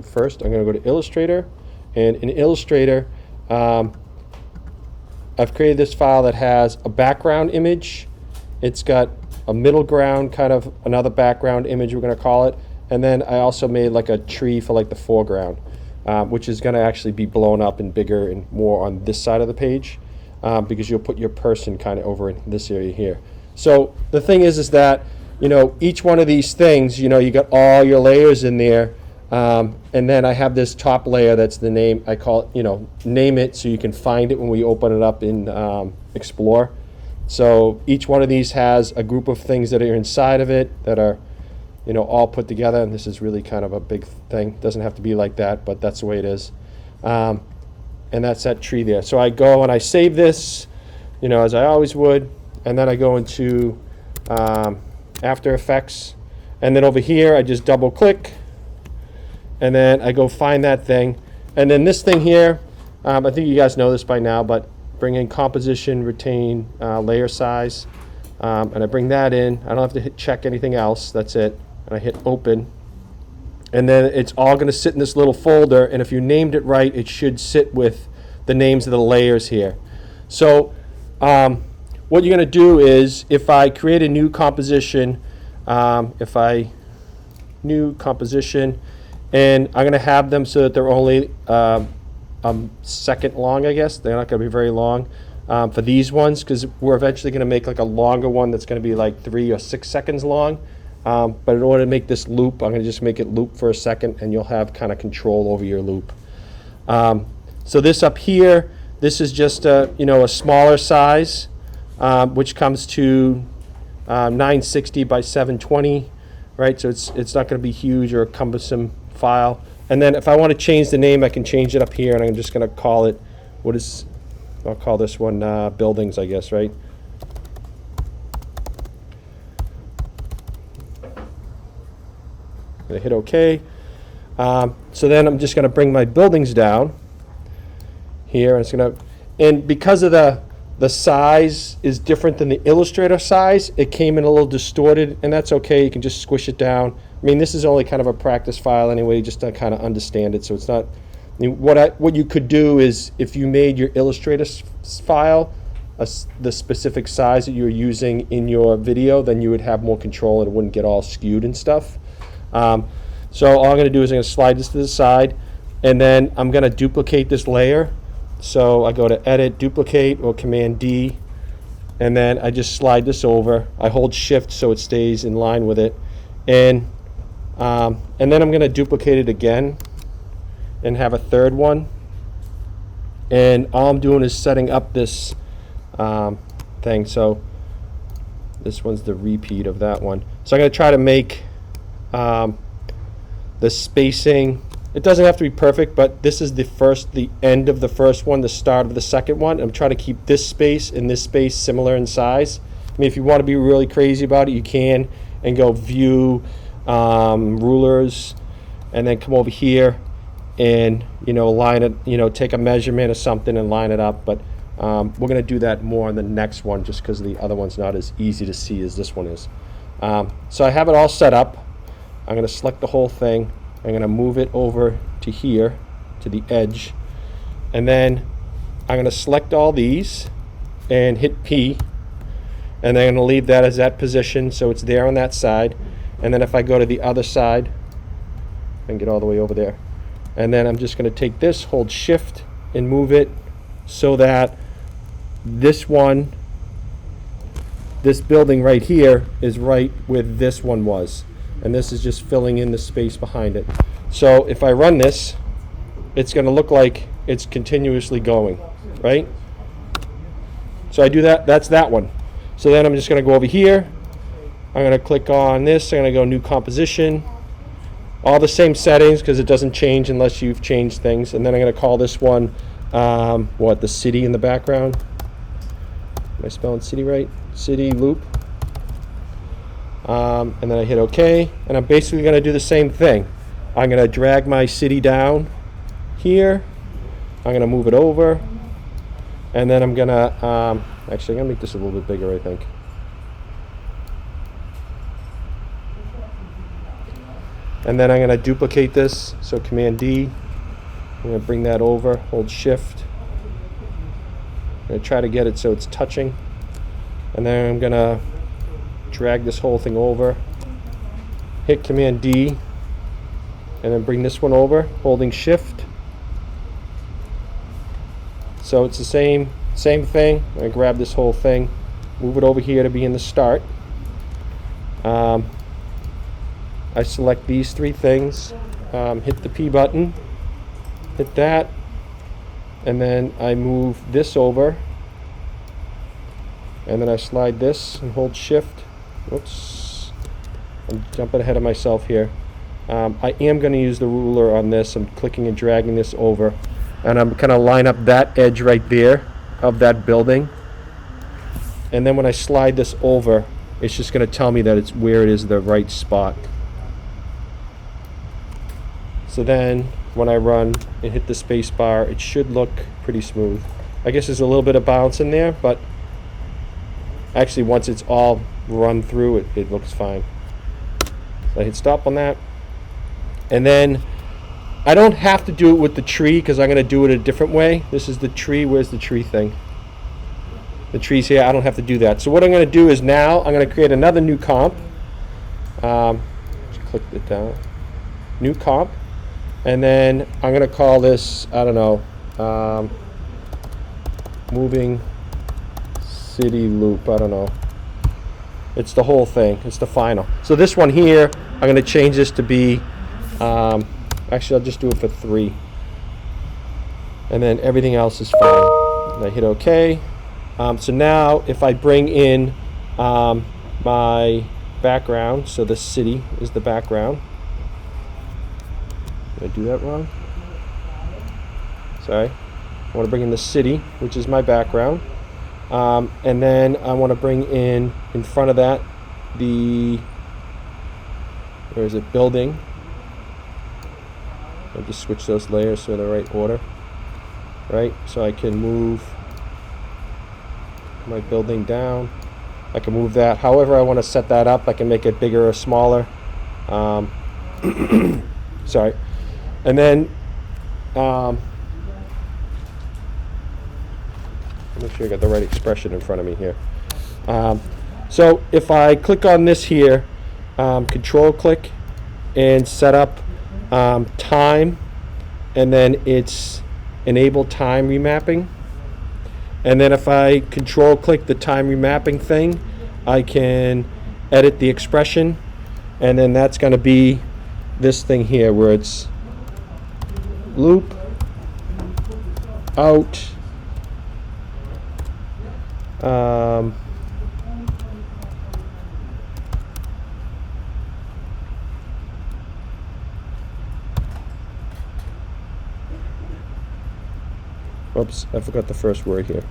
First, I'm going to go to Illustrator, and in Illustrator, I've created this file that has a background image. It's got a middle ground, kind of another background image, we're going to call it, and then I also made like a tree for like the foreground, which is going to actually be blown up and bigger and more on this side of the page, because you'll put your person kind of over in this area here. So the thing is that, you know, each one of these things, you know, you got all your layers in there, and then I have this top layer that's the name, I call it, you know, name it so you can find it when we open it up in Explore. So each one of these has a group of things that are inside of it that are, you know, all put together, and this is really kind of a big thing. Doesn't have to be like that, but that's the way it is. And that's that tree there. So I go and I save this, you know, as I always would, and then I go into After Effects, and then over here I just double click, and then I go find that thing, and then this thing here, I think you guys know this by now, but bring in composition, retain layer size, and I bring that in. I don't have to check anything else, that's it, and I hit open, and then it's all going to sit in this little folder, and if you named it right, it should sit with the names of the layers here. So what you're going to do is, if I create a new composition, new composition, and I'm going to have them so that they're only a second long, I guess. They're not going to be very long for these ones, because we're eventually going to make like a longer one that's going to be like 3 or 6 seconds long. But in order to make this loop, I'm going to just make it loop for a second, and you'll have kind of control over your loop. So this up here, this is just a, you know, a smaller size, which comes to 960 by 720, right? So it's not going to be huge or a cumbersome file. And then if I want to change the name, I can change it up here, and I'm just going to call it, I'll call this one Buildings, I guess, right? I'm going to hit OK. So then I'm just going to bring my buildings down here. And because of the size is different than the Illustrator size, it came in a little distorted, and that's okay. You can just squish it down. I mean, this is only kind of a practice file anyway, just to kind of understand it. So it's not, I mean, what you could do is, if you made your Illustrator file the specific size that you're using in your video, then you would have more control and it wouldn't get all skewed and stuff. So all I'm going to do is I'm going to slide this to the side, and then I'm going to duplicate this layer. So I go to Edit, Duplicate, or Command D, and then I just slide this over. I hold Shift so it stays in line with it, and then I'm going to duplicate it again and have a third one. And all I'm doing is setting up this thing. So this one's the repeat of that one. So I'm going to try to make the spacing, it doesn't have to be perfect, but this is the end of the first one, the start of the second one. I'm trying to keep this space and this space similar in size. I mean, if you want to be really crazy about it, you can, and go View, Rulers, and then come over here and, you know, line it, you know, take a measurement or something and line it up. But we're going to do that more on the next one, just because the other one's not as easy to see as this one is. So I have it all set up. I'm going to select the whole thing. I'm going to move it over to here, to the edge, and then I'm going to select all these and hit P, and then I'm going to leave that as that position so it's there on that side. And then if I go to the other side, I can get all the way over there, and then I'm just going to take this, hold Shift, and move it so that this one, this building right here, is right where this one was. And this is just filling in the space behind it. So if I run this, it's going to look like it's continuously going, right? So I do that, that's that one. So then I'm just going to go over here. I'm going to click on this. I'm going to go New Composition. All the same settings, because it doesn't change unless you've changed things. And then I'm going to call this one, the city in the background. Am I spelling city right? City loop. And then I hit OK, and I'm basically going to do the same thing. I'm going to drag my city down here. I'm going to move it over, and then I'm going to, actually I'm going to make this a little bit bigger, I think. And then I'm going to duplicate this, so Command D. I'm going to bring that over, hold Shift. I'm going to try to get it so it's touching. And then I'm going to drag this whole thing over, hit Command D, and then bring this one over, holding Shift. So it's the same thing. I'm going to grab this whole thing, move it over here to be in the start. I select these three things, hit the P button, hit that, and then I move this over, and then I slide this and hold Shift. Whoops, I'm jumping ahead of myself here. I am going to use the ruler on this. I'm clicking and dragging this over, and I'm going to line up that edge right there of that building. And then when I slide this over, it's just going to tell me that it's where it is the right spot. So then when I run and hit the space bar, it should look pretty smooth. I guess there's a little bit of bounce in there, but actually once it's all run through, it looks fine. So I hit stop on that. And then I don't have to do it with the tree because I'm going to do it a different way. This is the tree. Where's the tree thing? The tree's here. I don't have to do that. So what I'm going to do is now I'm going to create another new comp. Just click it down. New comp. And then I'm going to call this, I don't know, moving city loop. I don't know. It's the whole thing. It's the final. So this one here, I'm going to change this to be, actually I'll just do it for 3. And then everything else is fine. And I hit OK. So now if I bring in my background, so the city is the background. Did I do that wrong? Sorry. I want to bring in the city, which is my background. And then I want to bring in front of that, where is it, building. I'll just switch those layers so they're in the right order. Right? So I can move my building down. I can move that however I want to set that up. I can make it bigger or smaller. Sorry. And then make sure I got the right expression in front of me here. So if I click on this here, control click and set up time, and then it's enable time remapping. And then if I control click the time remapping thing, I can edit the expression, and then that's going to be this thing here where it's loop out oops, I forgot the first word here.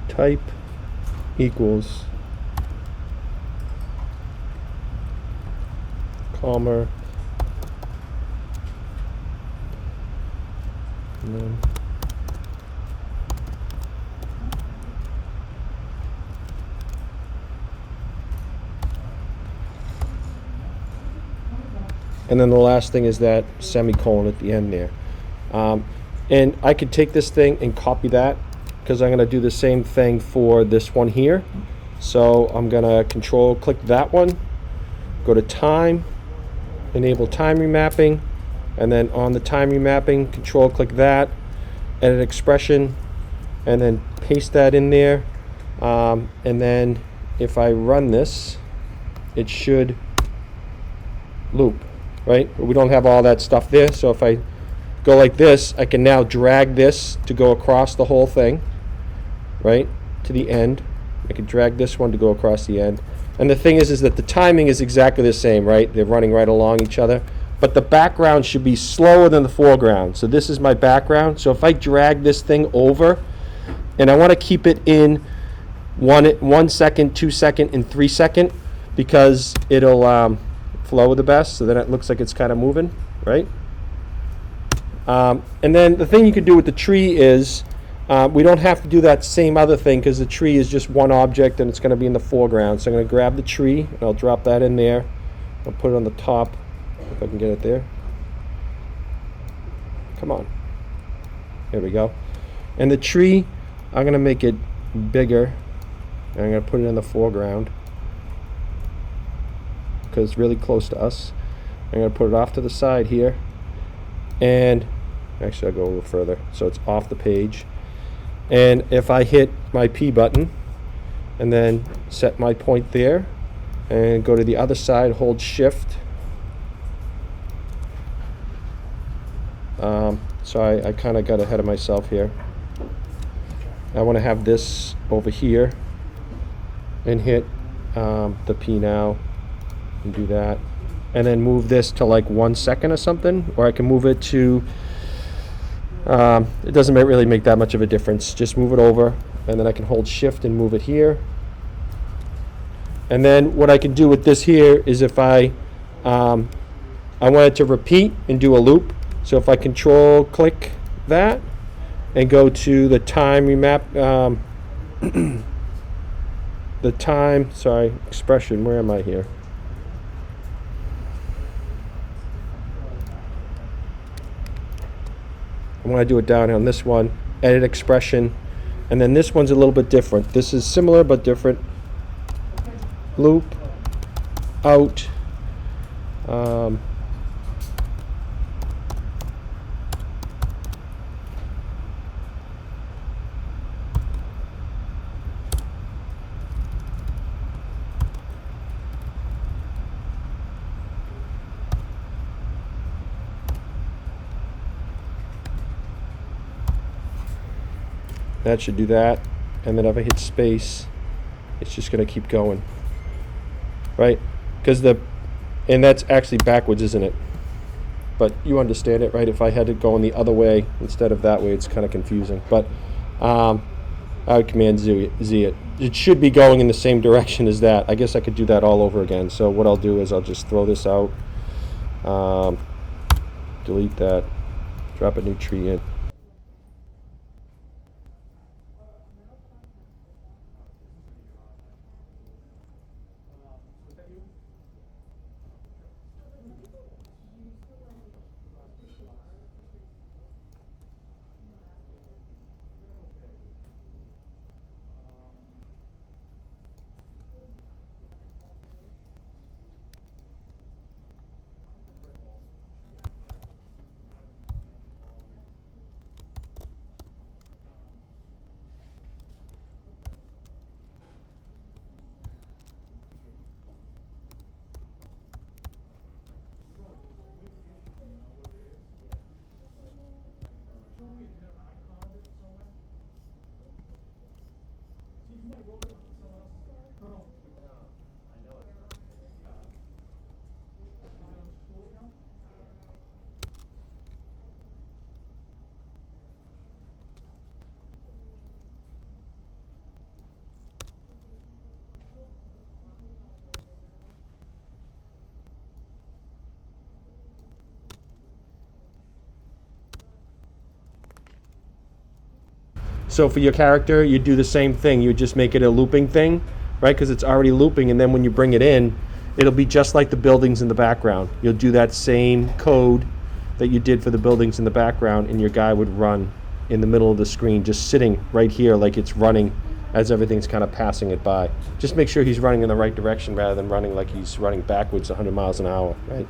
Type equals comma, and then the last thing is that semicolon at the end there. And I could take this thing and copy that because I'm going to do the same thing for this one here. So I'm going to control click that one, go to time, enable time remapping, and then on the time remapping, control click that, edit expression, and then paste that in there. And then if I run this, it should loop, right? But we don't have all that stuff there, so if I go like this, I can now drag this to go across the whole thing, right, to the end. I can drag this one to go across the end. And the thing is that the timing is exactly the same, right? They're running right along each other. But the background should be slower than the foreground. So this is my background. So if I drag this thing over, and I want to keep it in 1 second, 2 second, and 3 second, because it'll flow the best. So then it looks like it's kind of moving, right? And then the thing you could do with the tree is, we don't have to do that same other thing because the tree is just one object and it's going to be in the foreground. So I'm going to grab the tree and I'll drop that in there. I'll put it on the top, if I can get it there. Come on. There we go. And the tree, I'm going to make it bigger. And I'm going to put it in the foreground because it's really close to us. I'm going to put it off to the side here. And actually, I'll go a little further so it's off the page. And if I hit my P button and then set my point there and go to the other side, hold shift. So I kind of got ahead of myself here. I want to have this over here and hit the P now and do that. And then move this to like 1 second or something, or I can move it to, it doesn't really make that much of a difference. Just move it over, and then I can hold shift and move it here. And then what I can do with this here is if I want it to repeat and do a loop. So if I control click that and go to the time remap, the time, sorry, expression, where am I here? I want to do it down on this one, edit expression, and then this one's a little bit different. This is similar but different. Loop, out, that should do that. And then if I hit space, it's just going to keep going. Right? Because and that's actually backwards, isn't it? But you understand it, right? If I had it going the other way instead of that way, it's kind of confusing. But I would Command Z it. It should be going in the same direction as that. I guess I could do that all over again. So what I'll do is I'll just throw this out, delete that, drop a new tree in. So for your character, you do the same thing. You just make it a looping thing, right? Because it's already looping, and then when you bring it in, it'll be just like the buildings in the background. You'll do that same code that you did for the buildings in the background, and your guy would run in the middle of the screen, just sitting right here like it's running as everything's kind of passing it by. Just make sure he's running in the right direction rather than running like he's running backwards 100 miles an hour, right?